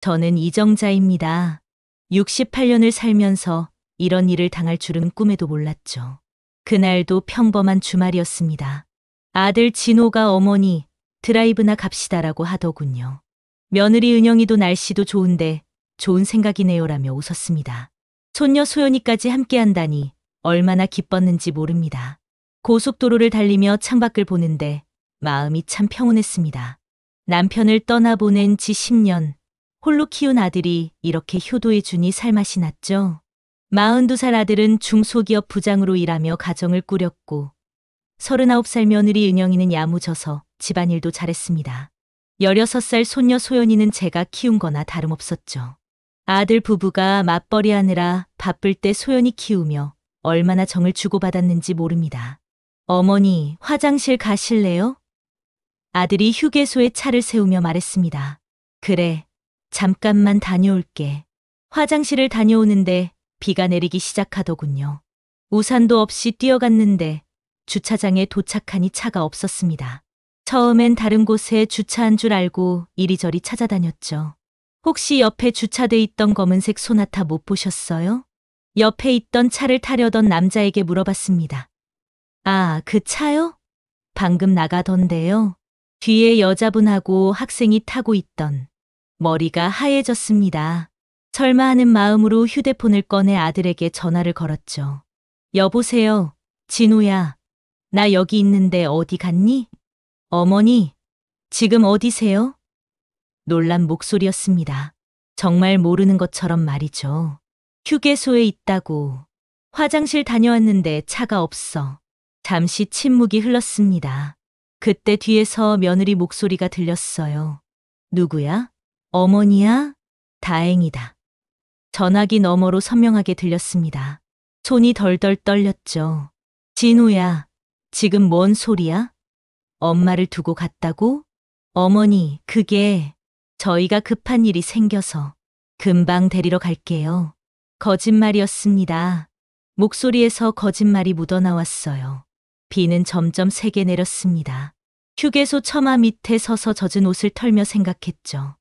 저는 이정자입니다. 68년을 살면서 이런 일을 당할 줄은 꿈에도 몰랐죠. 그날도 평범한 주말이었습니다. 아들 진호가 어머니 드라이브나 갑시다라고 하더군요. 며느리 은영이도 날씨도 좋은데 좋은 생각이네요라며 웃었습니다. 손녀 소연이까지 함께한다니 얼마나 기뻤는지 모릅니다. 고속도로를 달리며 창밖을 보는데 마음이 참 평온했습니다. 남편을 떠나보낸 지 10년, 홀로 키운 아들이 이렇게 효도해 주니 살맛이 났죠. 42살 아들은 중소기업 부장으로 일하며 가정을 꾸렸고 39살 며느리 은영이는 야무져서 집안일도 잘했습니다. 16살 손녀 소연이는 제가 키운 거나 다름없었죠. 아들 부부가 맞벌이 하느라 바쁠 때 소연이 키우며 얼마나 정을 주고받았는지 모릅니다. 어머니, 화장실 가실래요? 아들이 휴게소에 차를 세우며 말했습니다. 그래, 잠깐만 다녀올게. 화장실을 다녀오는데 비가 내리기 시작하더군요. 우산도 없이 뛰어갔는데 주차장에 도착하니 차가 없었습니다. 처음엔 다른 곳에 주차한 줄 알고 이리저리 찾아다녔죠. 혹시 옆에 주차돼 있던 검은색 소나타 못 보셨어요? 옆에 있던 차를 타려던 남자에게 물어봤습니다. 아, 그 차요? 방금 나가던데요. 뒤에 여자분하고 학생이 타고 있던. 머리가 하얘졌습니다. 설마 하는 마음으로 휴대폰을 꺼내 아들에게 전화를 걸었죠. 여보세요, 진우야. 나 여기 있는데 어디 갔니? 어머니, 지금 어디세요? 놀란 목소리였습니다. 정말 모르는 것처럼 말이죠. 휴게소에 있다고. 화장실 다녀왔는데 차가 없어. 잠시 침묵이 흘렀습니다. 그때 뒤에서 며느리 목소리가 들렸어요. 누구야? 어머니야? 다행이다. 전화기 너머로 선명하게 들렸습니다. 손이 덜덜 떨렸죠. 진우야, 지금 뭔 소리야? 엄마를 두고 갔다고? 어머니, 그게 저희가 급한 일이 생겨서 금방 데리러 갈게요. 거짓말이었습니다. 목소리에서 거짓말이 묻어나왔어요. 비는 점점 세게 내렸습니다. 휴게소 처마 밑에 서서 젖은 옷을 털며 생각했죠.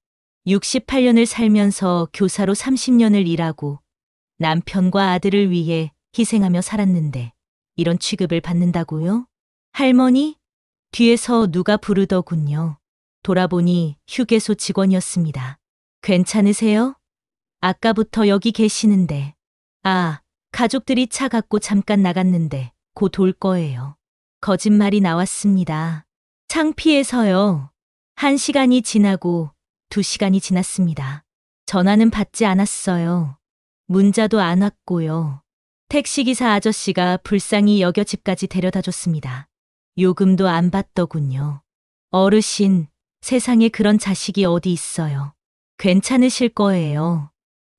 68년을 살면서 교사로 30년을 일하고 남편과 아들을 위해 희생하며 살았는데 이런 취급을 받는다고요? 할머니? 뒤에서 누가 부르더군요. 돌아보니 휴게소 직원이었습니다. 괜찮으세요? 아까부터 여기 계시는데. 아, 가족들이 차 갖고 잠깐 나갔는데 곧 올 거예요. 거짓말이 나왔습니다. 창피해서요. 1시간이 지나고 2시간이 지났습니다. 전화는 받지 않았어요. 문자도 안 왔고요. 택시기사 아저씨가 불쌍히 여겨 집까지 데려다 줬습니다. 요금도 안 받더군요. 어르신, 세상에 그런 자식이 어디 있어요. 괜찮으실 거예요.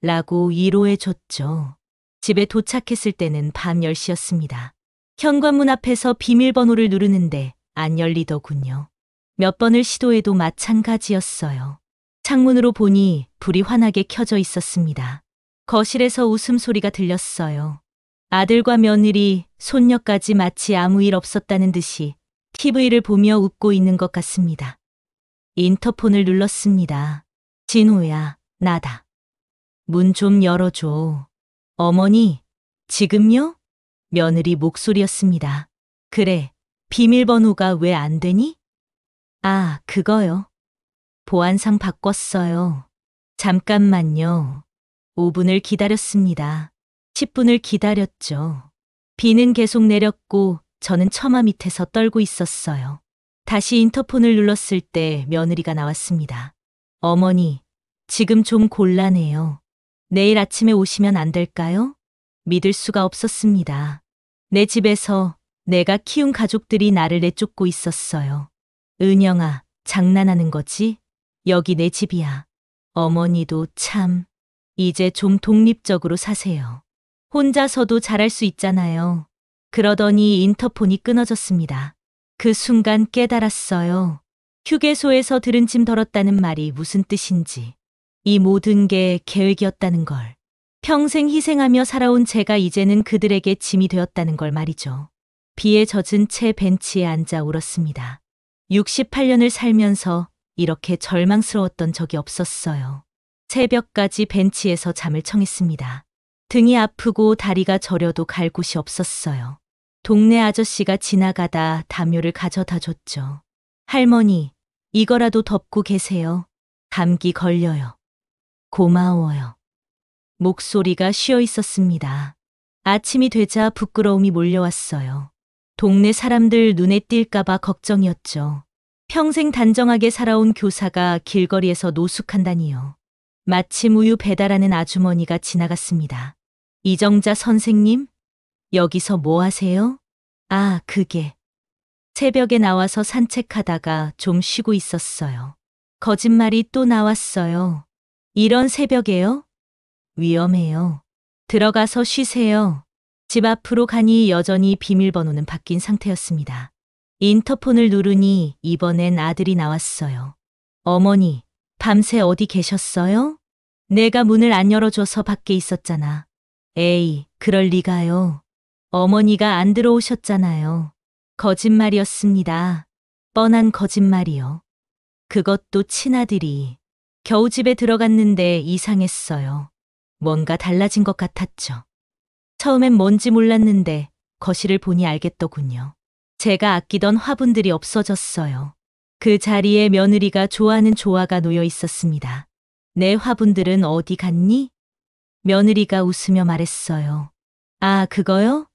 라고 위로해 줬죠. 집에 도착했을 때는 밤 10시였습니다. 현관문 앞에서 비밀번호를 누르는데 안 열리더군요. 몇 번을 시도해도 마찬가지였어요. 창문으로 보니 불이 환하게 켜져 있었습니다. 거실에서 웃음소리가 들렸어요. 아들과 며느리, 손녀까지 마치 아무 일 없었다는 듯이 TV를 보며 웃고 있는 것 같습니다. 인터폰을 눌렀습니다. 진호야, 나다. 문 좀 열어줘. 어머니, 지금요? 며느리 목소리였습니다. 그래, 비밀번호가 왜 안 되니? 아, 그거요. 보안상 바꿨어요. 잠깐만요. 5분을 기다렸습니다. 10분을 기다렸죠. 비는 계속 내렸고 저는 처마 밑에서 떨고 있었어요. 다시 인터폰을 눌렀을 때 며느리가 나왔습니다. 어머니, 지금 좀 곤란해요. 내일 아침에 오시면 안 될까요? 믿을 수가 없었습니다. 내 집에서 내가 키운 가족들이 나를 내쫓고 있었어요. 은영아, 장난하는 거지? 여기 내 집이야. 어머니도 참, 이제 좀 독립적으로 사세요. 혼자서도 잘할 수 있잖아요. 그러더니 인터폰이 끊어졌습니다. 그 순간 깨달았어요. 휴게소에서 들은 짐 덜었다는 말이 무슨 뜻인지. 이 모든 게 계획이었다는 걸. 평생 희생하며 살아온 제가 이제는 그들에게 짐이 되었다는 걸 말이죠. 비에 젖은 채 벤치에 앉아 울었습니다. 68년을 살면서 이렇게 절망스러웠던 적이 없었어요. 새벽까지 벤치에서 잠을 청했습니다. 등이 아프고 다리가 저려도 갈 곳이 없었어요. 동네 아저씨가 지나가다 담요를 가져다 줬죠. 할머니, 이거라도 덮고 계세요. 감기 걸려요. 고마워요. 목소리가 쉬어 있었습니다. 아침이 되자 부끄러움이 몰려왔어요. 동네 사람들 눈에 띌까봐 걱정이었죠. 평생 단정하게 살아온 교사가 길거리에서 노숙한다니요. 마침 우유 배달하는 아주머니가 지나갔습니다. 이정자 선생님? 여기서 뭐 하세요? 아, 그게. 새벽에 나와서 산책하다가 좀 쉬고 있었어요. 거짓말이 또 나왔어요. 이런 새벽에요? 위험해요. 들어가서 쉬세요. 집 앞으로 가니 여전히 비밀번호는 바뀐 상태였습니다. 인터폰을 누르니 이번엔 아들이 나왔어요. 어머니, 밤새 어디 계셨어요? 내가 문을 안 열어줘서 밖에 있었잖아. 에이, 그럴 리가요. 어머니가 안 들어오셨잖아요. 거짓말이었습니다. 뻔한 거짓말이요. 그것도 친아들이. 겨우 집에 들어갔는데 이상했어요. 뭔가 달라진 것 같았죠. 처음엔 뭔지 몰랐는데 거실을 보니 알겠더군요. 제가 아끼던 화분들이 없어졌어요. 그 자리에 며느리가 좋아하는 조화가 놓여 있었습니다. 내 화분들은 어디 갔니? 며느리가 웃으며 말했어요. 아, 그거요?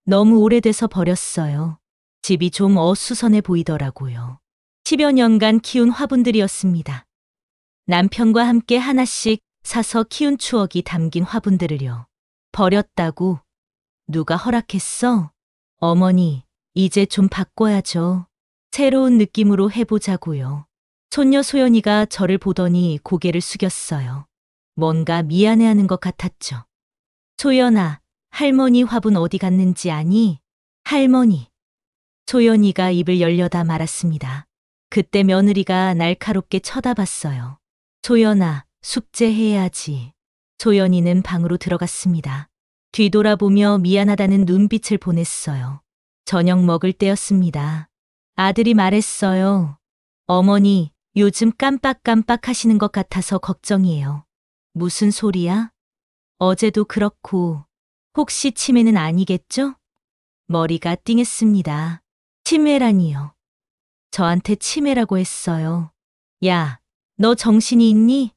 너무 오래돼서 버렸어요. 집이 좀 어수선해 보이더라고요. 10여 년간 키운 화분들이었습니다. 남편과 함께 하나씩 사서 키운 추억이 담긴 화분들을요. 버렸다고? 누가 허락했어? 어머니, 이제 좀 바꿔야죠. 새로운 느낌으로 해보자고요. 손녀 소연이가 저를 보더니 고개를 숙였어요. 뭔가 미안해하는 것 같았죠. 소연아, 할머니 화분 어디 갔는지 아니? 할머니. 소연이가 입을 열려다 말았습니다. 그때 며느리가 날카롭게 쳐다봤어요. 소연아, 숙제해야지. 소연이는 방으로 들어갔습니다. 뒤돌아보며 미안하다는 눈빛을 보냈어요. 저녁 먹을 때였습니다. 아들이 말했어요. 어머니, 요즘 깜빡깜빡 하시는 것 같아서 걱정이에요. 무슨 소리야? 어제도 그렇고, 혹시 치매는 아니겠죠? 머리가 띵했습니다. 치매라니요. 저한테 치매라고 했어요. 야, 너 정신이 있니?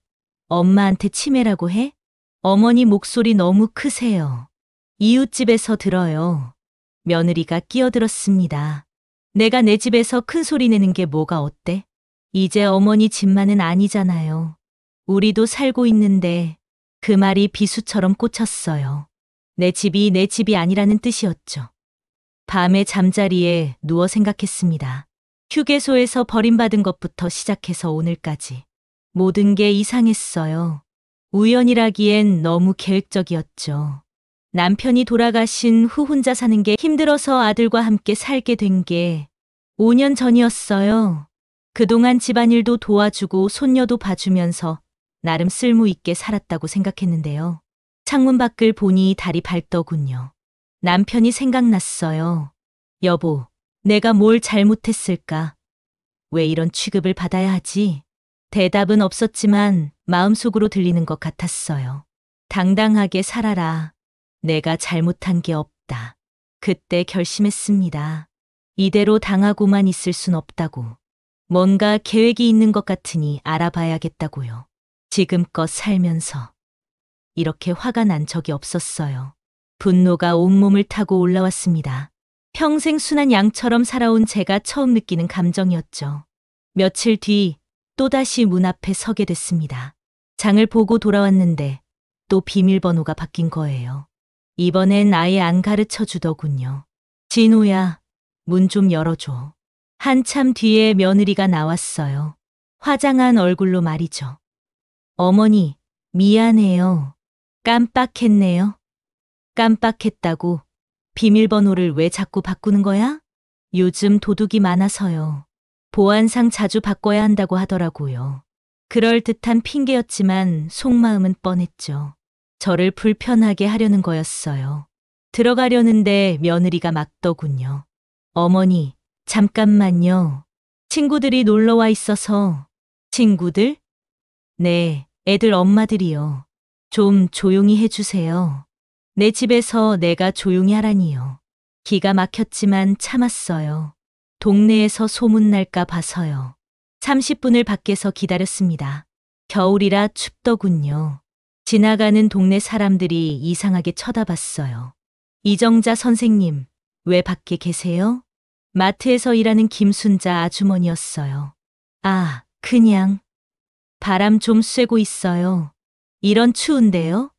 엄마한테 치매라고 해? 어머니 목소리 너무 크세요. 이웃집에서 들어요. 며느리가 끼어들었습니다. 내가 내 집에서 큰 소리 내는 게 뭐가 어때? 이제 어머니 집만은 아니잖아요. 우리도 살고 있는데 그 말이 비수처럼 꽂혔어요. 내 집이 아니라는 뜻이었죠. 밤에 잠자리에 누워 생각했습니다. 휴게소에서 버림받은 것부터 시작해서 오늘까지. 모든 게 이상했어요. 우연이라기엔 너무 계획적이었죠. 남편이 돌아가신 후 혼자 사는 게 힘들어서 아들과 함께 살게 된 게 5년 전이었어요. 그동안 집안일도 도와주고 손녀도 봐주면서 나름 쓸모 있게 살았다고 생각했는데요. 창문 밖을 보니 달이 밝더군요. 남편이 생각났어요. 여보, 내가 뭘 잘못했을까? 왜 이런 취급을 받아야 하지? 대답은 없었지만 마음속으로 들리는 것 같았어요. 당당하게 살아라. 내가 잘못한 게 없다. 그때 결심했습니다. 이대로 당하고만 있을 순 없다고. 뭔가 계획이 있는 것 같으니 알아봐야겠다고요. 지금껏 살면서 이렇게 화가 난 적이 없었어요. 분노가 온몸을 타고 올라왔습니다. 평생 순한 양처럼 살아온 제가 처음 느끼는 감정이었죠. 며칠 뒤 또다시 문 앞에 서게 됐습니다. 장을 보고 돌아왔는데 또 비밀번호가 바뀐 거예요. 이번엔 아예 안 가르쳐 주더군요. 진호야, 문 좀 열어줘. 한참 뒤에 며느리가 나왔어요. 화장한 얼굴로 말이죠. 어머니, 미안해요. 깜빡했네요. 깜빡했다고? 비밀번호를 왜 자꾸 바꾸는 거야? 요즘 도둑이 많아서요. 보안상 자주 바꿔야 한다고 하더라고요. 그럴듯한 핑계였지만 속마음은 뻔했죠. 저를 불편하게 하려는 거였어요. 들어가려는데 며느리가 막더군요. 어머니, 잠깐만요. 친구들이 놀러 와 있어서. 친구들? 네, 애들 엄마들이요. 좀 조용히 해주세요. 내 집에서 내가 조용히 하라니요. 기가 막혔지만 참았어요. 동네에서 소문날까 봐서요. 30분을 밖에서 기다렸습니다. 겨울이라 춥더군요. 지나가는 동네 사람들이 이상하게 쳐다봤어요. 이정자 선생님, 왜 밖에 계세요? 마트에서 일하는 김순자 아주머니였어요. 아, 그냥 바람 좀 쐬고 있어요. 이런 추운데요?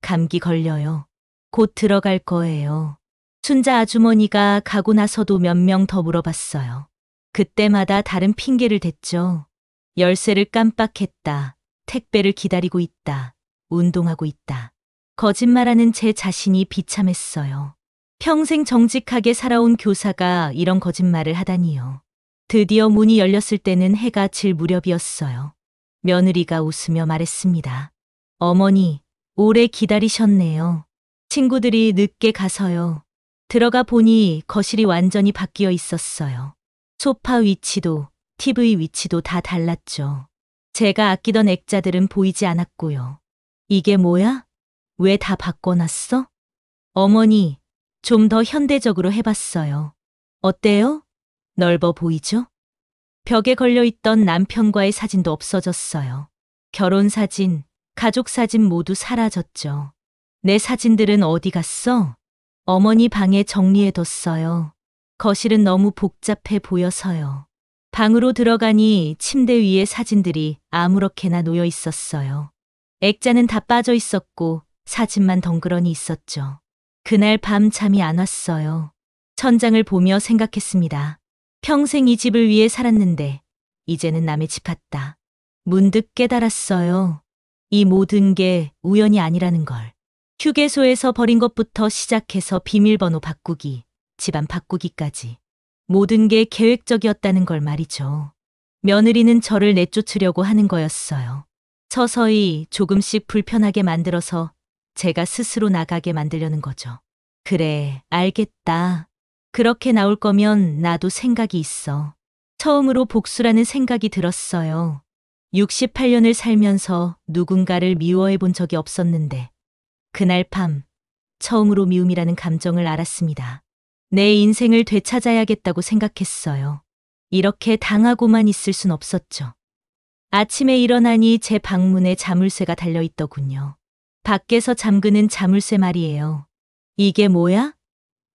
감기 걸려요. 곧 들어갈 거예요. 순자 아주머니가 가고 나서도 몇 명 더 물어봤어요. 그때마다 다른 핑계를 댔죠. 열쇠를 깜빡했다. 택배를 기다리고 있다. 운동하고 있다. 거짓말하는 제 자신이 비참했어요. 평생 정직하게 살아온 교사가 이런 거짓말을 하다니요. 드디어 문이 열렸을 때는 해가 질 무렵이었어요. 며느리가 웃으며 말했습니다. 어머니, 오래 기다리셨네요. 친구들이 늦게 가서요. 들어가 보니 거실이 완전히 바뀌어 있었어요. 소파 위치도, TV 위치도 다 달랐죠. 제가 아끼던 액자들은 보이지 않았고요. 이게 뭐야? 왜 다 바꿔놨어? 어머니, 좀 더 현대적으로 해봤어요. 어때요? 넓어 보이죠? 벽에 걸려있던 남편과의 사진도 없어졌어요. 결혼 사진, 가족 사진 모두 사라졌죠. 내 사진들은 어디 갔어? 어머니 방에 정리해뒀어요. 거실은 너무 복잡해 보여서요. 방으로 들어가니 침대 위에 사진들이 아무렇게나 놓여 있었어요. 액자는 다 빠져 있었고 사진만 덩그러니 있었죠. 그날 밤 잠이 안 왔어요. 천장을 보며 생각했습니다. 평생 이 집을 위해 살았는데 이제는 남의 집 같다. 문득 깨달았어요. 이 모든 게 우연이 아니라는 걸. 휴게소에서 버린 것부터 시작해서 비밀번호 바꾸기, 집안 바꾸기까지. 모든 게 계획적이었다는 걸 말이죠. 며느리는 저를 내쫓으려고 하는 거였어요. 서서히 조금씩 불편하게 만들어서 제가 스스로 나가게 만들려는 거죠. 그래, 알겠다. 그렇게 나올 거면 나도 생각이 있어. 처음으로 복수라는 생각이 들었어요. 68년을 살면서 누군가를 미워해 본 적이 없었는데 그날 밤 처음으로 미움이라는 감정을 알았습니다. 내 인생을 되찾아야겠다고 생각했어요. 이렇게 당하고만 있을 순 없었죠. 아침에 일어나니 제 방문에 자물쇠가 달려있더군요. 밖에서 잠그는 자물쇠 말이에요. 이게 뭐야?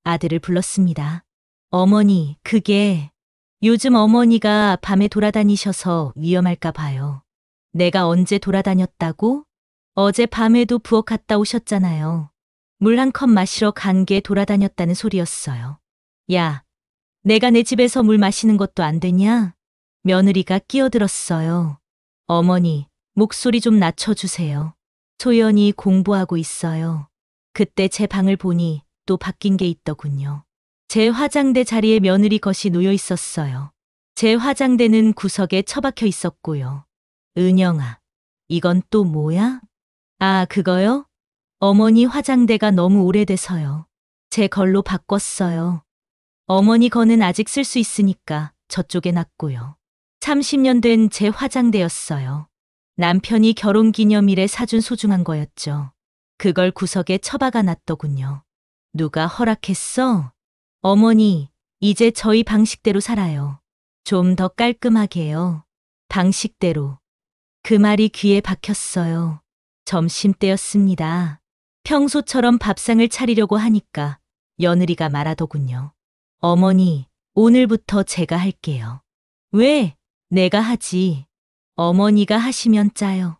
아들을 불렀습니다. 어머니, 그게 요즘 어머니가 밤에 돌아다니셔서 위험할까 봐요. 내가 언제 돌아다녔다고? 어제 밤에도 부엌 갔다 오셨잖아요. 물 한 컵 마시러 간 게 돌아다녔다는 소리였어요. 야, 내가 내 집에서 물 마시는 것도 안 되냐? 며느리가 끼어들었어요. 어머니, 목소리 좀 낮춰주세요. 소연이 공부하고 있어요. 그때 제 방을 보니 또 바뀐 게 있더군요. 제 화장대 자리에 며느리 것이 놓여 있었어요. 제 화장대는 구석에 처박혀 있었고요. 은영아, 이건 또 뭐야? 아, 그거요? 어머니 화장대가 너무 오래돼서요. 제 걸로 바꿨어요. 어머니 거는 아직 쓸 수 있으니까 저쪽에 놨고요. 30년 된 제 화장대였어요. 남편이 결혼기념일에 사준 소중한 거였죠. 그걸 구석에 처박아 놨더군요. 누가 허락했어? 어머니, 이제 저희 방식대로 살아요. 좀 더 깔끔하게요. 방식대로. 그 말이 귀에 박혔어요. 점심때였습니다. 평소처럼 밥상을 차리려고 하니까 며느리가 말하더군요. 어머니, 오늘부터 제가 할게요. 왜? 내가 하지. 어머니가 하시면 짜요.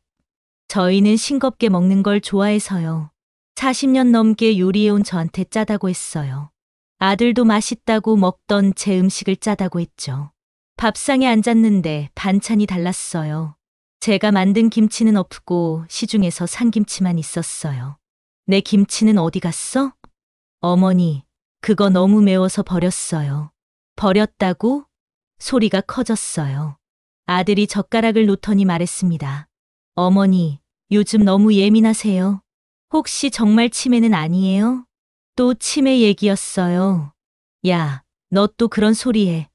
저희는 싱겁게 먹는 걸 좋아해서요. 40년 넘게 요리해온 저한테 짜다고 했어요. 아들도 맛있다고 먹던 제 음식을 짜다고 했죠. 밥상에 앉았는데 반찬이 달랐어요. 제가 만든 김치는 없고 시중에서 산 김치만 있었어요. 내 김치는 어디 갔어? 어머니, 그거 너무 매워서 버렸어요. 버렸다고? 소리가 커졌어요. 아들이 젓가락을 놓더니 말했습니다. 어머니, 요즘 너무 예민하세요. 혹시 정말 치매는 아니에요? 또 치매 얘기였어요. 야, 너 또 그런 소리 해.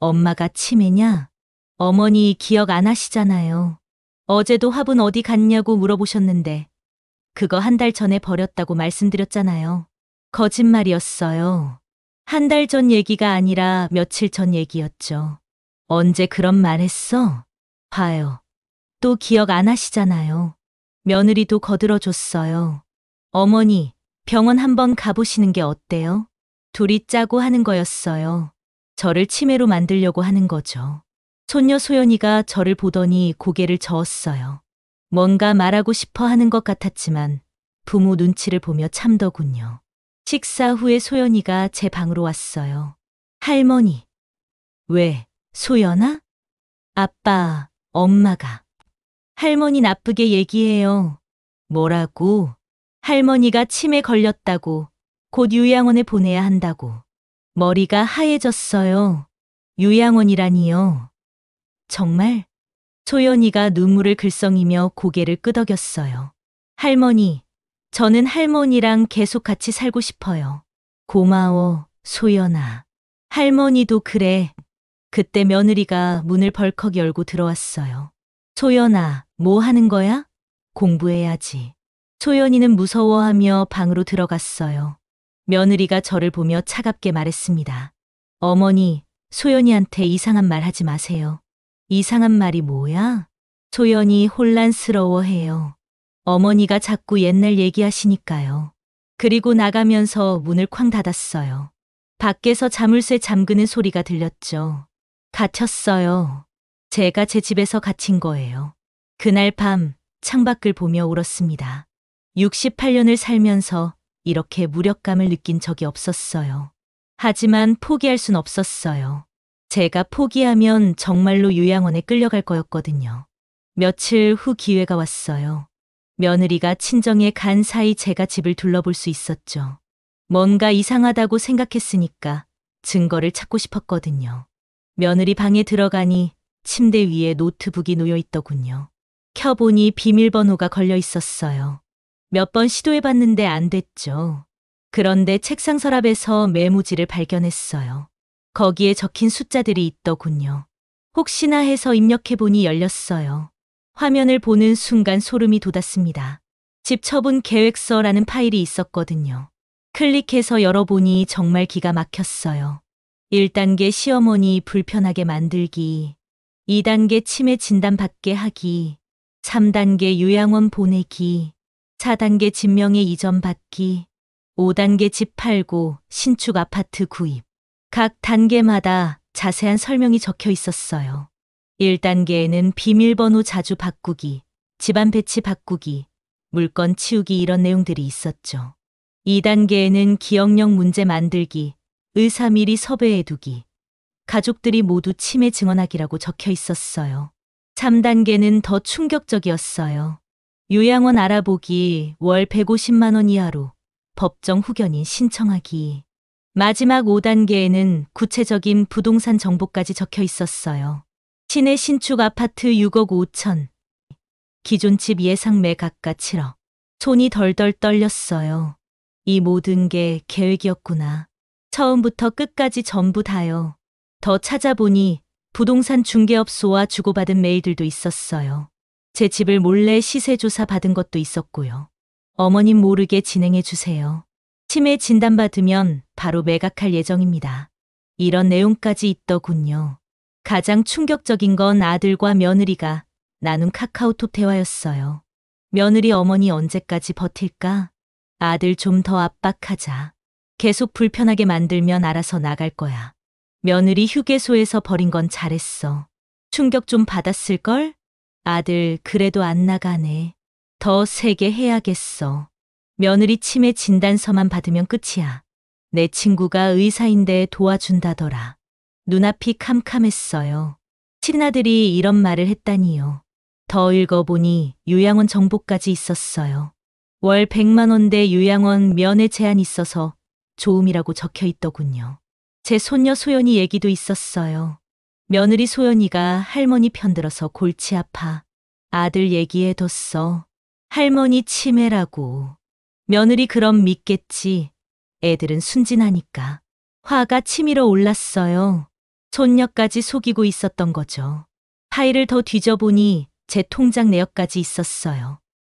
엄마가 치매냐? 어머니 기억 안 하시잖아요. 어제도 화분 어디 갔냐고 물어보셨는데 그거 한 달 전에 버렸다고 말씀드렸잖아요. 거짓말이었어요. 한 달 전 얘기가 아니라 며칠 전 얘기였죠. 언제 그런 말 했어? 봐요. 또 기억 안 하시잖아요. 며느리도 거들어줬어요. 어머니, 병원 한번 가보시는 게 어때요? 둘이 짜고 하는 거였어요. 저를 치매로 만들려고 하는 거죠. 손녀 소연이가 저를 보더니 고개를 저었어요. 뭔가 말하고 싶어 하는 것 같았지만 부모 눈치를 보며 참더군요. 식사 후에 소연이가 제 방으로 왔어요. 할머니. 왜, 소연아? 아빠, 엄마가. 할머니 나쁘게 얘기해요. 뭐라고? 할머니가 치매 걸렸다고, 곧 요양원에 보내야 한다고. 머리가 하얘졌어요. 요양원이라니요. 정말? 소연이가 눈물을 글썽이며 고개를 끄덕였어요. 할머니, 저는 할머니랑 계속 같이 살고 싶어요. 고마워, 소연아. 할머니도 그래. 그때 며느리가 문을 벌컥 열고 들어왔어요. 소연아, 뭐 하는 거야? 공부해야지. 소연이는 무서워하며 방으로 들어갔어요. 며느리가 저를 보며 차갑게 말했습니다. 어머니, 소연이한테 이상한 말 하지 마세요. 이상한 말이 뭐야? 소연이 혼란스러워해요. 어머니가 자꾸 옛날 얘기하시니까요. 그리고 나가면서 문을 쾅 닫았어요. 밖에서 자물쇠 잠그는 소리가 들렸죠. 갇혔어요. 제가 제 집에서 갇힌 거예요. 그날 밤 창밖을 보며 울었습니다. 68년을 살면서 이렇게 무력감을 느낀 적이 없었어요. 하지만 포기할 순 없었어요. 제가 포기하면 정말로 요양원에 끌려갈 거였거든요. 며칠 후 기회가 왔어요. 며느리가 친정에 간 사이 제가 집을 둘러볼 수 있었죠. 뭔가 이상하다고 생각했으니까 증거를 찾고 싶었거든요. 며느리 방에 들어가니 침대 위에 노트북이 놓여 있더군요. 켜보니 비밀번호가 걸려 있었어요. 몇 번 시도해봤는데 안 됐죠. 그런데 책상 서랍에서 메모지를 발견했어요. 거기에 적힌 숫자들이 있더군요. 혹시나 해서 입력해보니 열렸어요. 화면을 보는 순간 소름이 돋았습니다. 집 처분 계획서라는 파일이 있었거든요. 클릭해서 열어보니 정말 기가 막혔어요. 1단계 시어머니 불편하게 만들기, 2단계 치매 진단받게 하기, 3단계 요양원 보내기, 4단계 진명의 이전 받기, 5단계 집 팔고 신축 아파트 구입. 각 단계마다 자세한 설명이 적혀 있었어요. 1단계에는 비밀번호 자주 바꾸기, 집안 배치 바꾸기, 물건 치우기 이런 내용들이 있었죠. 2단계에는 기억력 문제 만들기, 의사 미리 섭외해두기, 가족들이 모두 치매 증언하기라고 적혀 있었어요. 3단계는 더 충격적이었어요. 요양원 알아보기, 월 150만 원 이하로 법정 후견인 신청하기. 마지막 5단계에는 구체적인 부동산 정보까지 적혀 있었어요. 시내 신축 아파트 6억 5천. 기존 집 예상 매각가 7억. 손이 덜덜 떨렸어요. 이 모든 게 계획이었구나. 처음부터 끝까지 전부 다요. 더 찾아보니 부동산 중개업소와 주고받은 메일들도 있었어요. 제 집을 몰래 시세조사 받은 것도 있었고요. 어머님 모르게 진행해 주세요. 치매 진단받으면 바로 매각할 예정입니다. 이런 내용까지 있더군요. 가장 충격적인 건 아들과 며느리가 나눈 카카오톡 대화였어요. 며느리 어머니 언제까지 버틸까? 아들 좀 더 압박하자. 계속 불편하게 만들면 알아서 나갈 거야. 며느리 휴게소에서 버린 건 잘했어. 충격 좀 받았을걸? 아들 그래도 안 나가네. 더 세게 해야겠어. 며느리 치매 진단서만 받으면 끝이야. 내 친구가 의사인데 도와준다더라. 눈앞이 캄캄했어요. 친아들이 이런 말을 했다니요. 더 읽어보니 요양원 정보까지 있었어요. 월 100만 원대 요양원 면회 제한 있어서 좋음이라고 적혀 있더군요. 제 손녀 소연이 얘기도 있었어요. 며느리 소연이가 할머니 편들어서 골치 아파. 아들 얘기해뒀어. 할머니 치매라고. 며느리 그럼 믿겠지. 애들은 순진하니까. 화가 치밀어 올랐어요. 손녀까지 속이고 있었던 거죠. 파일을 더 뒤져보니 제 통장 내역까지 있었어요.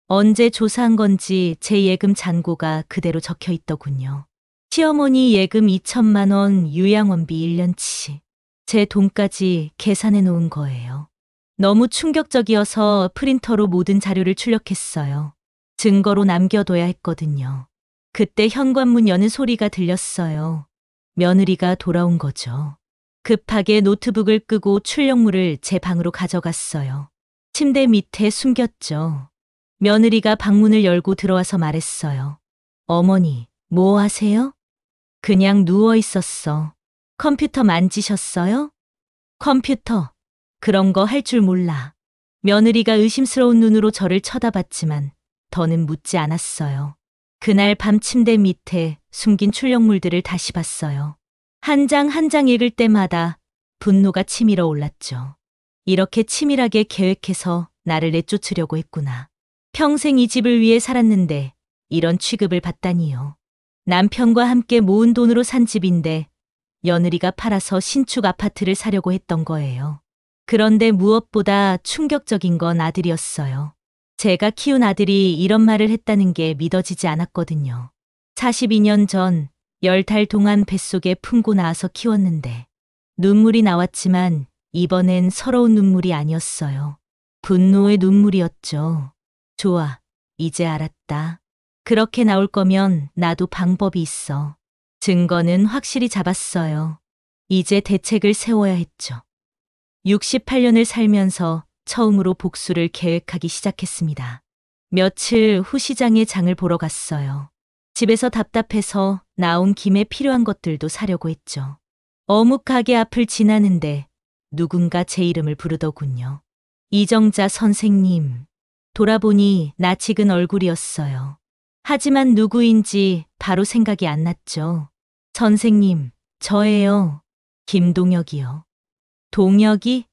언제 조사한 건지 제 예금 잔고가 그대로 적혀 있더군요. 시어머니 예금 2천만 원, 요양원비 1년치. 제 돈까지 계산해 놓은 거예요. 너무 충격적이어서 프린터로 모든 자료를 출력했어요. 증거로 남겨둬야 했거든요. 그때 현관문 여는 소리가 들렸어요. 며느리가 돌아온 거죠. 급하게 노트북을 끄고 출력물을 제 방으로 가져갔어요. 침대 밑에 숨겼죠. 며느리가 방문을 열고 들어와서 말했어요. 어머니, 뭐 하세요? 그냥 누워 있었어. 컴퓨터 만지셨어요? 컴퓨터. 그런 거 할 줄 몰라. 며느리가 의심스러운 눈으로 저를 쳐다봤지만 더는 묻지 않았어요. 그날 밤 침대 밑에 숨긴 출력물들을 다시 봤어요. 한 장 한 장 읽을 때마다 분노가 치밀어 올랐죠. 이렇게 치밀하게 계획해서 나를 내쫓으려고 했구나. 평생 이 집을 위해 살았는데 이런 취급을 받다니요. 남편과 함께 모은 돈으로 산 집인데 며느리가 팔아서 신축 아파트를 사려고 했던 거예요. 그런데 무엇보다 충격적인 건 아들이었어요. 제가 키운 아들이 이런 말을 했다는 게 믿어지지 않았거든요. 42년 전 10달 동안 뱃속에 품고 나와서 키웠는데 눈물이 나왔지만 이번엔 서러운 눈물이 아니었어요. 분노의 눈물이었죠. 좋아, 이제 알았다. 그렇게 나올 거면 나도 방법이 있어. 증거는 확실히 잡았어요. 이제 대책을 세워야 했죠. 68년을 살면서 처음으로 복수를 계획하기 시작했습니다. 며칠 후 시장에 장을 보러 갔어요. 집에서 답답해서 나온 김에 필요한 것들도 사려고 했죠. 어묵 가게 앞을 지나는데 누군가 제 이름을 부르더군요. 이정자 선생님. 돌아보니 낯익은 얼굴이었어요. 하지만 누구인지 바로 생각이 안 났죠. 선생님, 저예요. 김동혁이요. 동혁이?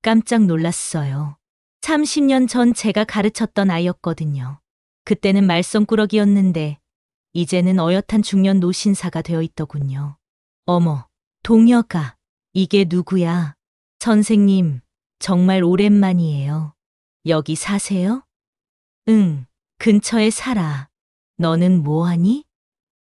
깜짝 놀랐어요. 30년 전 제가 가르쳤던 아이였거든요. 그때는 말썽꾸러기였는데 이제는 어엿한 중년 노신사가 되어 있더군요. 어머, 동혁아, 이게 누구야? 선생님, 정말 오랜만이에요. 여기 사세요? 응, 근처에 살아. 너는 뭐하니?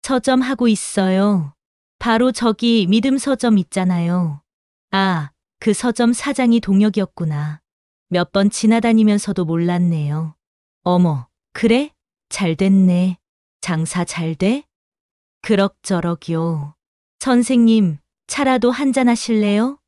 서점하고 있어요. 바로 저기 믿음 서점 있잖아요. 아, 그 서점 사장이 동혁이었구나. 몇 번 지나다니면서도 몰랐네요. 어머, 그래? 잘 됐네. 장사 잘 돼? 그럭저럭이요. 선생님, 차라도 한잔 하실래요?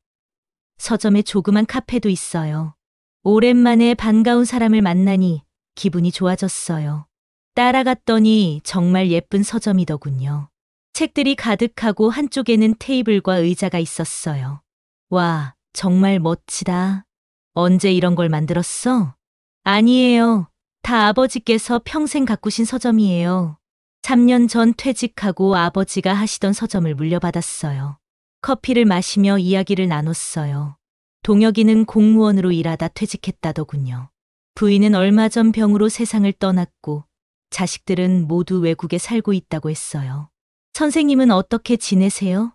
서점에 조그만 카페도 있어요. 오랜만에 반가운 사람을 만나니 기분이 좋아졌어요. 따라갔더니 정말 예쁜 서점이더군요. 책들이 가득하고 한쪽에는 테이블과 의자가 있었어요. 와, 정말 멋지다. 언제 이런 걸 만들었어? 아니에요. 다 아버지께서 평생 가꾸신 서점이에요. 3년 전 퇴직하고 아버지가 하시던 서점을 물려받았어요. 커피를 마시며 이야기를 나눴어요. 동혁이는 공무원으로 일하다 퇴직했다더군요. 부인은 얼마 전 병으로 세상을 떠났고 자식들은 모두 외국에 살고 있다고 했어요. 선생님은 어떻게 지내세요?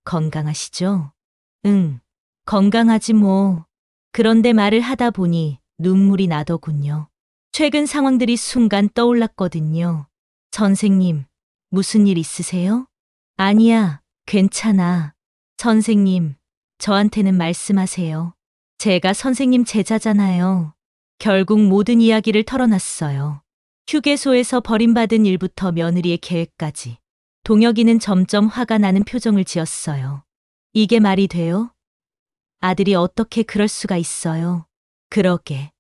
건강하시죠? 응, 건강하지 뭐. 그런데 말을 하다 보니 눈물이 나더군요. 최근 상황들이 순간 떠올랐거든요. 선생님, 무슨 일 있으세요? 아니야, 괜찮아. 선생님, 저한테는 말씀하세요. 제가 선생님 제자잖아요. 결국 모든 이야기를 털어놨어요. 휴게소에서 버림받은 일부터 며느리의 계획까지. 동혁이는 점점 화가 나는 표정을 지었어요. 이게 말이 돼요? 아들이 어떻게 그럴 수가 있어요? 그러게.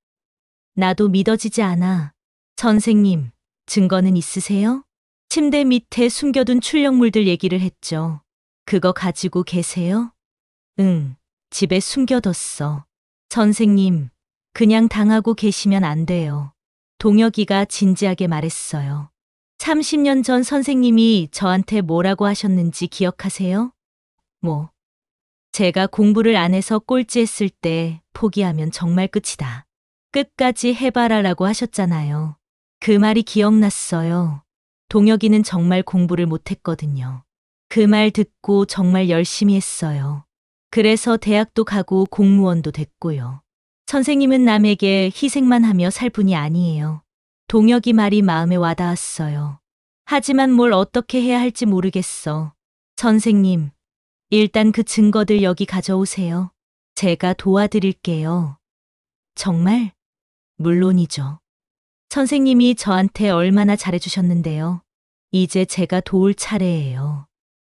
나도 믿어지지 않아. 선생님, 증거는 있으세요? 침대 밑에 숨겨둔 출력물들 얘기를 했죠. 그거 가지고 계세요? 응, 집에 숨겨뒀어. 선생님, 그냥 당하고 계시면 안 돼요. 동혁이가 진지하게 말했어요. 30년 전 선생님이 저한테 뭐라고 하셨는지 기억하세요? 뭐, 제가 공부를 안 해서 꼴찌했을 때 포기하면 정말 끝이다. 끝까지 해봐라라고 하셨잖아요. 그 말이 기억났어요. 동혁이는 정말 공부를 못했거든요. 그 말 듣고 정말 열심히 했어요. 그래서 대학도 가고 공무원도 됐고요. 선생님은 남에게 희생만 하며 살 분이 아니에요. 동혁이 말이 마음에 와닿았어요. 하지만 뭘 어떻게 해야 할지 모르겠어. 선생님, 일단 그 증거들 여기 가져오세요. 제가 도와드릴게요. 정말? 물론이죠. 선생님이 저한테 얼마나 잘해주셨는데요. 이제 제가 도울 차례예요.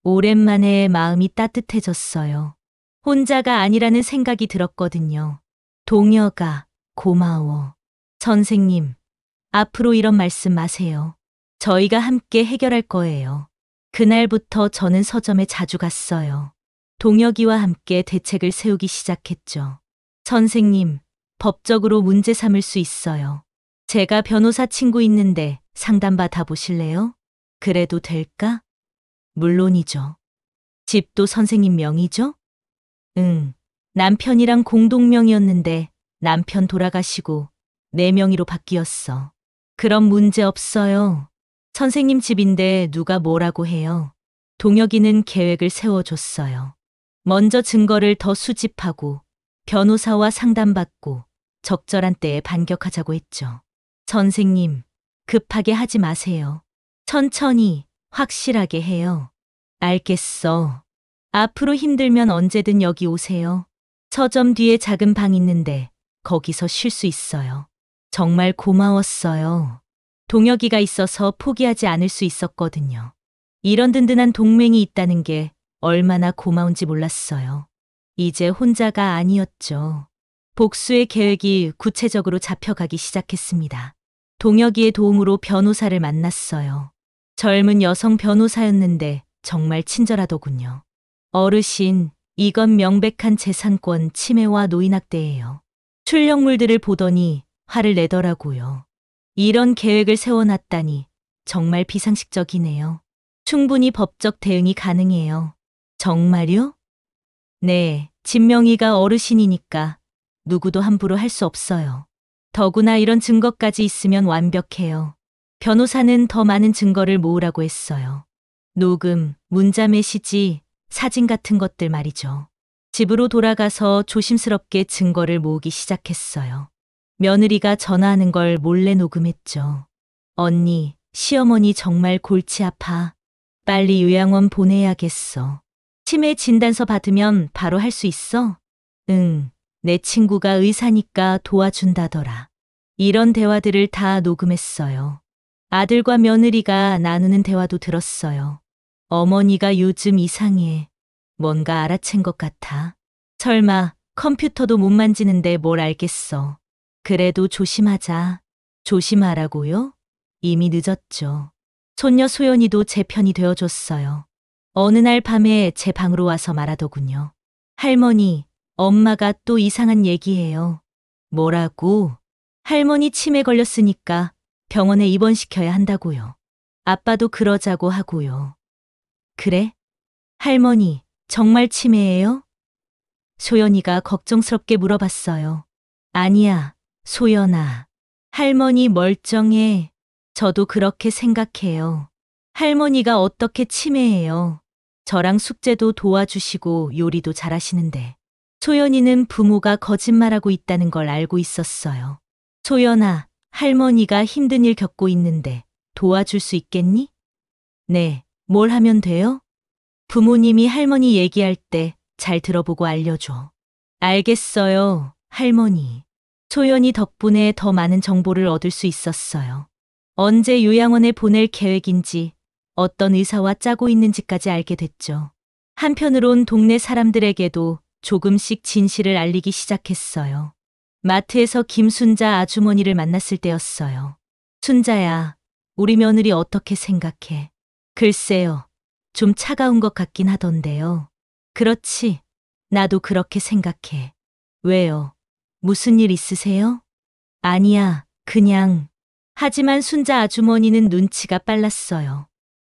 오랜만에 마음이 따뜻해졌어요. 혼자가 아니라는 생각이 들었거든요. 동혁아, 고마워. 선생님, 앞으로 이런 말씀 마세요. 저희가 함께 해결할 거예요. 그날부터 저는 서점에 자주 갔어요. 동혁이와 함께 대책을 세우기 시작했죠. 선생님, 법적으로 문제 삼을 수 있어요. 제가 변호사 친구 있는데 상담 받아 보실래요? 그래도 될까? 물론이죠. 집도 선생님 명의죠? 응. 남편이랑 공동명의였는데 남편 돌아가시고 내 명의로 바뀌었어. 그럼 문제 없어요. 선생님 집인데 누가 뭐라고 해요. 동혁이는 계획을 세워줬어요. 먼저 증거를 더 수집하고 변호사와 상담받고 적절한 때에 반격하자고 했죠. 선생님, 급하게 하지 마세요. 천천히, 확실하게 해요. 알겠어. 앞으로 힘들면 언제든 여기 오세요. 서점 뒤에 작은 방 있는데 거기서 쉴 수 있어요. 정말 고마웠어요. 동혁이가 있어서 포기하지 않을 수 있었거든요. 이런 든든한 동맹이 있다는 게 얼마나 고마운지 몰랐어요. 이제 혼자가 아니었죠. 복수의 계획이 구체적으로 잡혀가기 시작했습니다. 동혁이의 도움으로 변호사를 만났어요. 젊은 여성 변호사였는데 정말 친절하더군요. 어르신, 이건 명백한 재산권 침해와 노인학대예요. 출력물들을 보더니 화를 내더라고요. 이런 계획을 세워놨다니 정말 비상식적이네요. 충분히 법적 대응이 가능해요. 정말요? 네, 진명이가 어르신이니까 누구도 함부로 할 수 없어요. 더구나 이런 증거까지 있으면 완벽해요. 변호사는 더 많은 증거를 모으라고 했어요. 녹음, 문자 메시지, 사진 같은 것들 말이죠. 집으로 돌아가서 조심스럽게 증거를 모으기 시작했어요. 며느리가 전화하는 걸 몰래 녹음했죠. 언니, 시어머니 정말 골치 아파. 빨리 요양원 보내야겠어. 치매 진단서 받으면 바로 할 수 있어? 응, 내 친구가 의사니까 도와준다더라. 이런 대화들을 다 녹음했어요. 아들과 며느리가 나누는 대화도 들었어요. 어머니가 요즘 이상해. 뭔가 알아챈 것 같아. 설마 컴퓨터도 못 만지는데 뭘 알겠어. 그래도 조심하자. 조심하라고요? 이미 늦었죠. 손녀 소연이도 제 편이 되어줬어요. 어느 날 밤에 제 방으로 와서 말하더군요. 할머니, 엄마가 또 이상한 얘기해요. 뭐라고? 할머니 치매 걸렸으니까 병원에 입원시켜야 한다고요. 아빠도 그러자고 하고요. 그래? 할머니, 정말 치매예요? 소연이가 걱정스럽게 물어봤어요. 아니야, 소연아. 할머니 멀쩡해. 저도 그렇게 생각해요. 할머니가 어떻게 치매예요. 저랑 숙제도 도와주시고 요리도 잘하시는데. 소연이는 부모가 거짓말하고 있다는 걸 알고 있었어요. 소연아, 할머니가 힘든 일 겪고 있는데 도와줄 수 있겠니? 네, 뭘 하면 돼요? 부모님이 할머니 얘기할 때 잘 들어보고 알려줘. 알겠어요, 할머니. 소연이 덕분에 더 많은 정보를 얻을 수 있었어요. 언제 요양원에 보낼 계획인지, 어떤 의사와 짜고 있는지까지 알게 됐죠. 한편으론 동네 사람들에게도 조금씩 진실을 알리기 시작했어요. 마트에서 김순자 아주머니를 만났을 때였어요. 순자야, 우리 며느리 어떻게 생각해? 글쎄요, 좀 차가운 것 같긴 하던데요. 그렇지, 나도 그렇게 생각해. 왜요? 무슨 일 있으세요? 아니야, 그냥. 하지만 순자 아주머니는 눈치가 빨랐어요.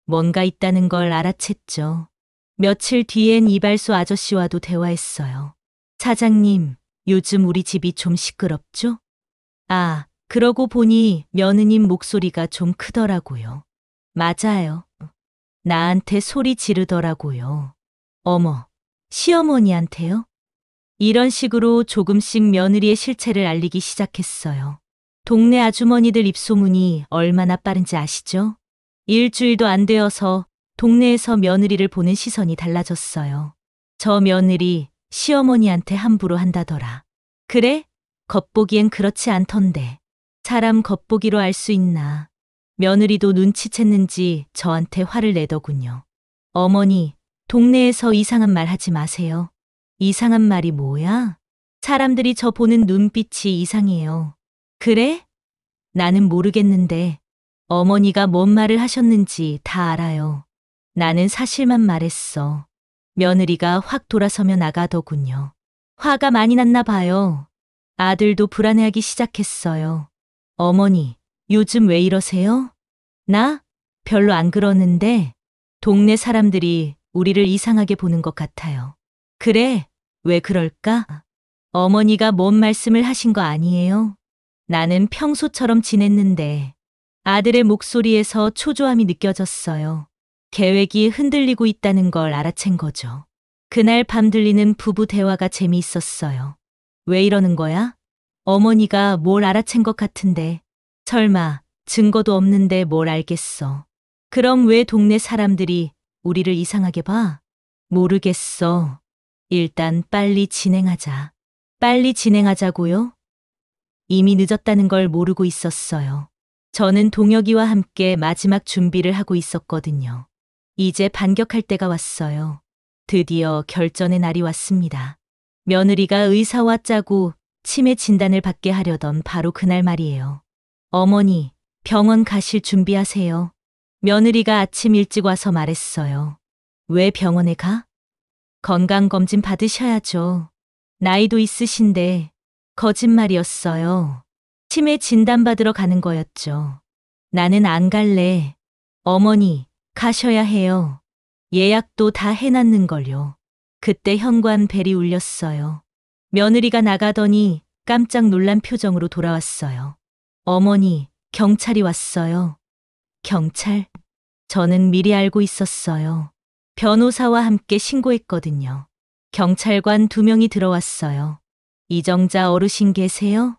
뭔가 있다는 걸 알아챘죠. 며칠 뒤엔 이발소 아저씨와도 대화했어요. 사장님, 요즘 우리 집이 좀 시끄럽죠? 아, 그러고 보니 며느님 목소리가 좀 크더라고요. 맞아요. 나한테 소리 지르더라고요. 어머, 시어머니한테요? 이런 식으로 조금씩 며느리의 실체를 알리기 시작했어요. 동네 아주머니들 입소문이 얼마나 빠른지 아시죠? 일주일도 안 되어서 동네에서 며느리를 보는 시선이 달라졌어요. 저 며느리 시어머니한테 함부로 한다더라. 그래? 겉보기엔 그렇지 않던데. 사람 겉보기로 알 수 있나. 며느리도 눈치챘는지 저한테 화를 내더군요. 어머니, 동네에서 이상한 말 하지 마세요. 이상한 말이 뭐야? 사람들이 저 보는 눈빛이 이상해요. 그래? 나는 모르겠는데 어머니가 뭔 말을 하셨는지 다 알아요. 나는 사실만 말했어. 며느리가 확 돌아서며 나가더군요. 화가 많이 났나 봐요. 아들도 불안해하기 시작했어요. 어머니, 요즘 왜 이러세요? 나? 별로 안 그러는데 동네 사람들이 우리를 이상하게 보는 것 같아요. 그래, 왜 그럴까? 어머니가 뭔 말씀을 하신 거 아니에요? 나는 평소처럼 지냈는데 아들의 목소리에서 초조함이 느껴졌어요. 계획이 흔들리고 있다는 걸 알아챈 거죠. 그날 밤 들리는 부부 대화가 재미있었어요. 왜 이러는 거야? 어머니가 뭘 알아챈 것 같은데. 설마 증거도 없는데 뭘 알겠어. 그럼 왜 동네 사람들이 우리를 이상하게 봐? 모르겠어. 일단 빨리 진행하자. 빨리 진행하자고요? 이미 늦었다는 걸 모르고 있었어요. 저는 동혁이와 함께 마지막 준비를 하고 있었거든요. 이제 반격할 때가 왔어요. 드디어 결전의 날이 왔습니다. 며느리가 의사와 짜고 치매 진단을 받게 하려던 바로 그날 말이에요. 어머니, 병원 가실 준비하세요. 며느리가 아침 일찍 와서 말했어요. 왜 병원에 가? 건강검진 받으셔야죠. 나이도 있으신데. 거짓말이었어요. 치매 진단받으러 가는 거였죠. 나는 안 갈래. 어머니, 가셔야 해요. 예약도 다 해놨는걸요. 그때 현관 벨이 울렸어요. 며느리가 나가더니 깜짝 놀란 표정으로 돌아왔어요. 어머니, 경찰이 왔어요. 경찰? 저는 미리 알고 있었어요. 변호사와 함께 신고했거든요. 경찰관 2명이 들어왔어요. 이정자 어르신 계세요?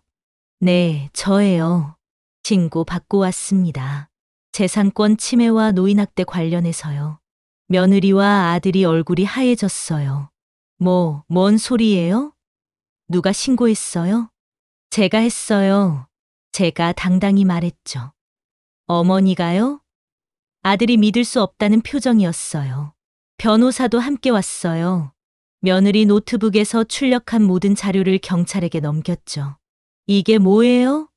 네, 저예요. 신고 받고 왔습니다. 재산권 침해와 노인학대 관련해서요. 며느리와 아들이 얼굴이 하얘졌어요. 뭔 소리예요? 누가 신고했어요? 제가 했어요. 제가 당당히 말했죠. 어머니가요? 아들이 믿을 수 없다는 표정이었어요. 변호사도 함께 왔어요. 며느리 노트북에서 출력한 모든 자료를 경찰에게 넘겼죠. 이게 뭐예요?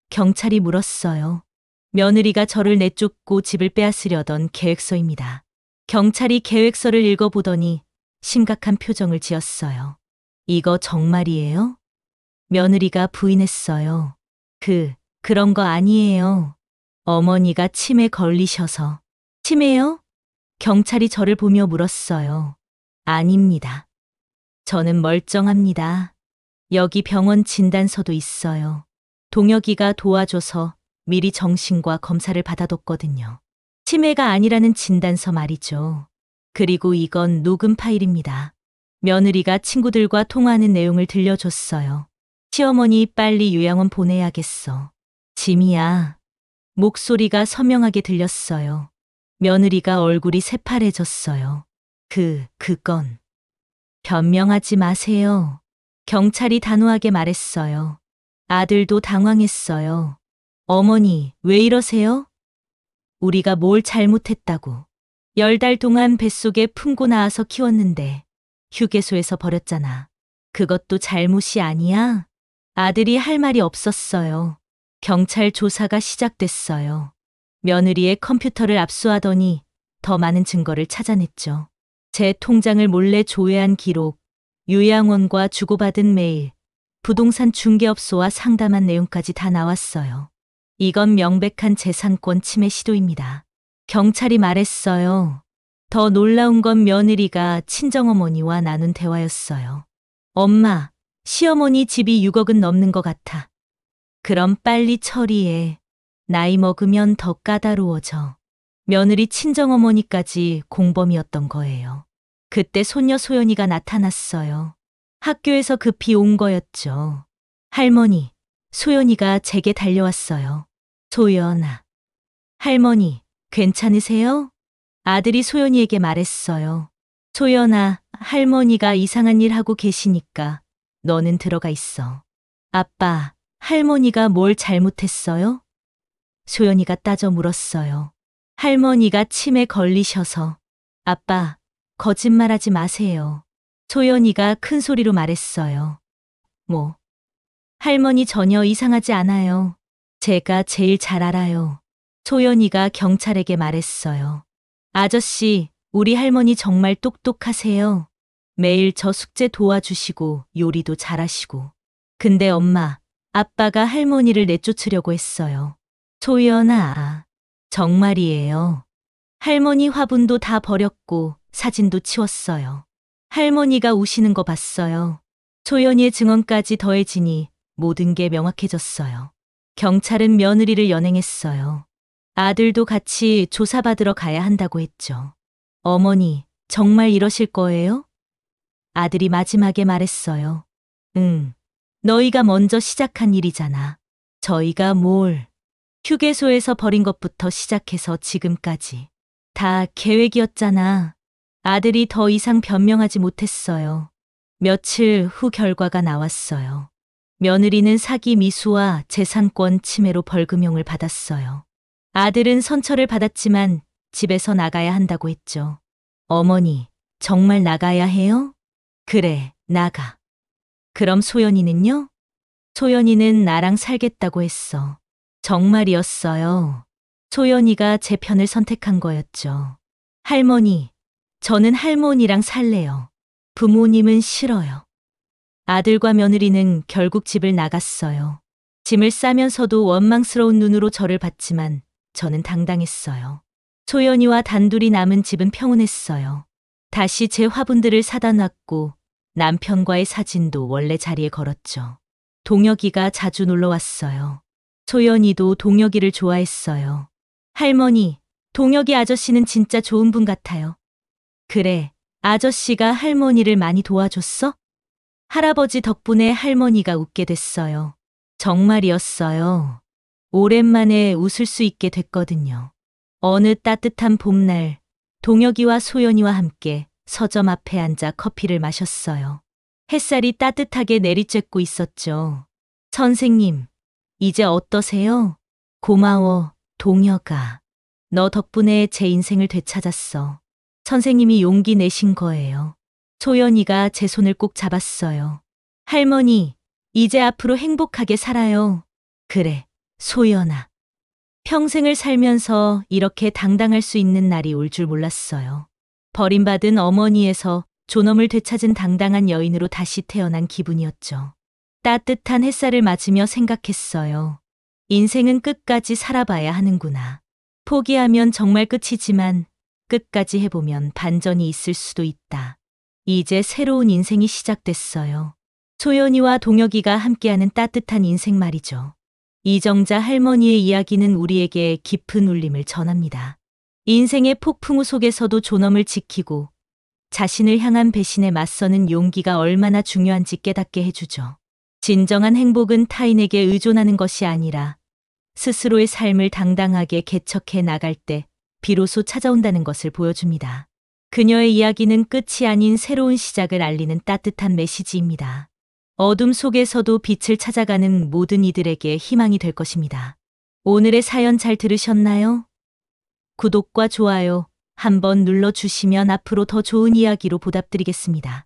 경찰이 물었어요. 며느리가 저를 내쫓고 집을 빼앗으려던 계획서입니다. 경찰이 계획서를 읽어보더니 심각한 표정을 지었어요. 이거 정말이에요? 며느리가 부인했어요. 그런 거 아니에요. 어머니가 치매 걸리셔서. 치매요? 경찰이 저를 보며 물었어요. 아닙니다. 저는 멀쩡합니다. 여기 병원 진단서도 있어요. 동혁이가 도와줘서 미리 정신과 검사를 받아뒀거든요. 치매가 아니라는 진단서 말이죠. 그리고 이건 녹음 파일입니다. 며느리가 친구들과 통화하는 내용을 들려줬어요. 시어머니 빨리 요양원 보내야겠어. 짐이야. 목소리가 선명하게 들렸어요. 며느리가 얼굴이 새파래졌어요. 그건. 변명하지 마세요. 경찰이 단호하게 말했어요. 아들도 당황했어요. 어머니, 왜 이러세요? 우리가 뭘 잘못했다고. 10달 동안 뱃속에 품고 나와서 키웠는데 휴게소에서 버렸잖아. 그것도 잘못이 아니야? 아들이 할 말이 없었어요. 경찰 조사가 시작됐어요. 며느리의 컴퓨터를 압수하더니 더 많은 증거를 찾아냈죠. 제 통장을 몰래 조회한 기록, 요양원과 주고받은 메일, 부동산 중개업소와 상담한 내용까지 다 나왔어요. 이건 명백한 재산권 침해 시도입니다. 경찰이 말했어요. 더 놀라운 건 며느리가 친정어머니와 나눈 대화였어요. 엄마, 시어머니 집이 6억은 넘는 것 같아. 그럼 빨리 처리해. 나이 먹으면 더 까다로워져. 며느리 친정어머니까지 공범이었던 거예요. 그때 손녀 소연이가 나타났어요. 학교에서 급히 온 거였죠. 할머니, 소연이가 제게 달려왔어요. 소연아. 할머니, 괜찮으세요? 아들이 소연이에게 말했어요. 소연아, 할머니가 이상한 일 하고 계시니까 너는 들어가 있어. 아빠, 할머니가 뭘 잘못했어요? 소연이가 따져 물었어요. 할머니가 침에 걸리셔서. 아빠, 거짓말하지 마세요. 소연이가 큰 소리로 말했어요. 뭐? 할머니 전혀 이상하지 않아요. 제가 제일 잘 알아요. 소연이가 경찰에게 말했어요. 아저씨, 우리 할머니 정말 똑똑하세요. 매일 저 숙제 도와주시고 요리도 잘하시고. 근데 엄마, 아빠가 할머니를 내쫓으려고 했어요. 소연아, 정말이에요. 할머니 화분도 다 버렸고 사진도 치웠어요. 할머니가 우시는 거 봤어요. 소연이의 증언까지 더해지니 모든 게 명확해졌어요. 경찰은 며느리를 연행했어요. 아들도 같이 조사받으러 가야 한다고 했죠. 어머니, 정말 이러실 거예요? 아들이 마지막에 말했어요. 응, 너희가 먼저 시작한 일이잖아. 저희가 뭘. 휴게소에서 버린 것부터 시작해서 지금까지. 다 계획이었잖아. 아들이 더 이상 변명하지 못했어요. 며칠 후 결과가 나왔어요. 며느리는 사기 미수와 재산권 침해로 벌금형을 받았어요. 아들은 선처를 받았지만 집에서 나가야 한다고 했죠. 어머니, 정말 나가야 해요? 그래, 나가. 그럼 소연이는요? 소연이는 나랑 살겠다고 했어. 정말이었어요. 소연이가 제 편을 선택한 거였죠. 할머니, 저는 할머니랑 살래요. 부모님은 싫어요. 아들과 며느리는 결국 집을 나갔어요. 짐을 싸면서도 원망스러운 눈으로 저를 봤지만 저는 당당했어요. 소연이와 단둘이 남은 집은 평온했어요. 다시 제 화분들을 사다 놨고 남편과의 사진도 원래 자리에 걸었죠. 동혁이가 자주 놀러 왔어요. 소연이도 동혁이를 좋아했어요. 할머니, 동혁이 아저씨는 진짜 좋은 분 같아요. 그래, 아저씨가 할머니를 많이 도와줬어? 할아버지 덕분에 할머니가 웃게 됐어요. 정말이었어요. 오랜만에 웃을 수 있게 됐거든요. 어느 따뜻한 봄날, 동혁이와 소연이와 함께 서점 앞에 앉아 커피를 마셨어요. 햇살이 따뜻하게 내리쬐고 있었죠. 선생님, 이제 어떠세요? 고마워, 동혁아. 너 덕분에 제 인생을 되찾았어. 선생님이 용기 내신 거예요. 소연이가 제 손을 꼭 잡았어요. 할머니, 이제 앞으로 행복하게 살아요. 그래, 소연아. 평생을 살면서 이렇게 당당할 수 있는 날이 올 줄 몰랐어요. 버림받은 어머니에서 존엄을 되찾은 당당한 여인으로 다시 태어난 기분이었죠. 따뜻한 햇살을 맞으며 생각했어요. 인생은 끝까지 살아봐야 하는구나. 포기하면 정말 끝이지만 끝까지 해보면 반전이 있을 수도 있다. 이제 새로운 인생이 시작됐어요. 소연이와 동혁이가 함께하는 따뜻한 인생 말이죠. 이정자 할머니의 이야기는 우리에게 깊은 울림을 전합니다. 인생의 폭풍우 속에서도 존엄을 지키고 자신을 향한 배신에 맞서는 용기가 얼마나 중요한지 깨닫게 해주죠. 진정한 행복은 타인에게 의존하는 것이 아니라 스스로의 삶을 당당하게 개척해 나갈 때 비로소 찾아온다는 것을 보여줍니다. 그녀의 이야기는 끝이 아닌 새로운 시작을 알리는 따뜻한 메시지입니다. 어둠 속에서도 빛을 찾아가는 모든 이들에게 희망이 될 것입니다. 오늘의 사연 잘 들으셨나요? 구독과 좋아요 한번 눌러주시면 앞으로 더 좋은 이야기로 보답드리겠습니다.